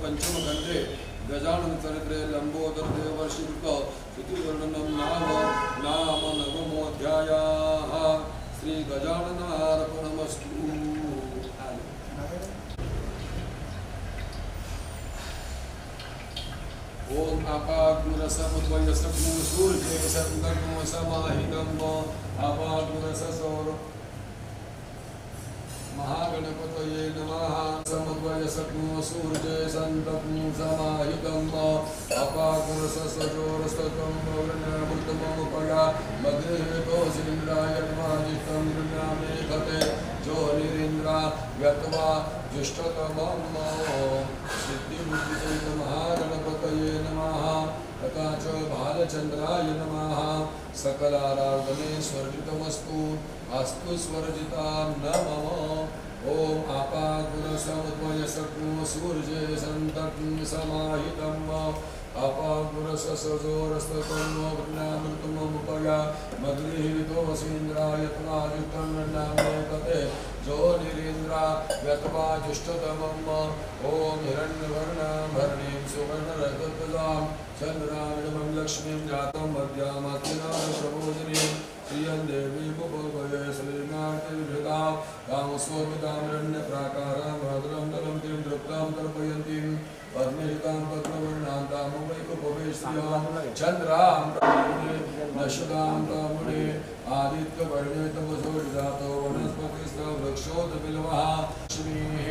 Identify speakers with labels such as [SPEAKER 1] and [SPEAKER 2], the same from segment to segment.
[SPEAKER 1] पंचमखंडे गजानन चरित्रे लंबोदर देवर्षिकृत स्तुतिवर्णनं नाम नवमोऽध्यायः। श्री गजाननार्पणमस्तु। ओम अपाग्मुरसमुद्वयसग्नु सूर्ये संदग्नु समाहितं अपाग्मुरससौर महागणपतये नमः। समुद्वयसग्नु सूर्ये संदग्नु समाहितं अपाग्मुरससजोरस्ततं वृणमृतममुपया मग्निहेतोऽसीन्द्राय नमाजितं गृह्णामि खते जोनिरिन्द्रा यत्वा जुष्टतमं सिद्धिबुद्धिसहित महागणपतये नमः। तथा च बालचंद्राय नमः। सकलाराधने स्वर्जितमस्तु अस्तु स्वर्जितां नमः। ओम आपादुरसमुद्वयसग्नु सूर्ये संतग्नु समाहितं अपादुरससजोरस्ततं वृणामृतममुपया मद्रिहितोऽसीन्द्राय त्वाजुतं नृणामे कते जोनिरीन्द्रा यत्वा जुष्टतमम्। ओम हिरण्यवर्णां भरणीं सुवर्णरजतजां चन्द्रामिडमं लक्ष्मीं जातं मध्यामतिनां प्रबोधिनीं श्रियं देवीमुपगये श्रीनाथविभृतां कामस्वपितामरण्यप्राकारां भद्रं दलं तीं दृप्तां तर्पयन्तीं पद्महितां पद्मवर्णां तामुपैकुपवेश्रियां चन्द्रां नशुदां तामुने आदित्यवर्णे तमसोजातो वनस्पतिस्थ वृक्षोदबिल्वः लक्ष्मीः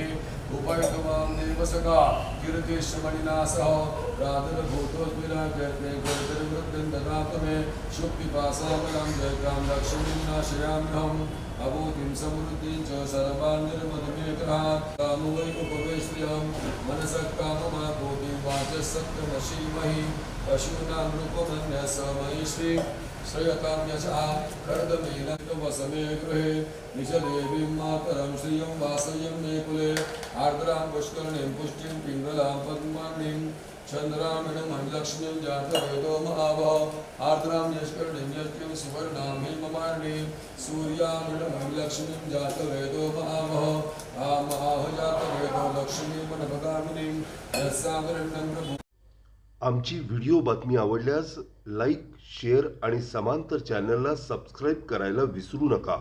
[SPEAKER 1] उपैतवां देवसगा कीर्तिश्रमणिना सह प्रादुर्भूतोऽस्मिन् गुरुतिर्वृद्धिं ददातु मे शुक्तिपासामलां जयतां लक्ष्मीं नाशयाम्यहम् अभूतिं समृद्धिं च सर्वान् निर्मदमेग्रहात् कामुपवेश्रियं मनसः काममापूतिं वाचस्सत्यमशीमहि पशूनां रूपमन्यसमयि श्री श्रयतां यशः कर्दमेनवसमे गृहे निजदेवीं मातरं श्रियं वासयं मे कुले आर्द्रां पुष्करणीं पुष्टिं पिङ्गलां पद्मानीं चन्द्रामिणं लक्ष्मीं जातवेदो महावः आर्द्रां यष्करणीं यज्ञं सुवर्णां हेममालिनीं सूर्यामिणं लक्ष्मीं जातवेदो महावः आमहाह जातवेदो लक्ष्मीं मनभगामिनीं यस्सागरण्यं प्रभु।
[SPEAKER 2] आमची व्हिडिओ बातमी आवडल्यास लाईक, शेअर आणि समांतर चॅनलला सबस्क्राईब करायला विसरू नका।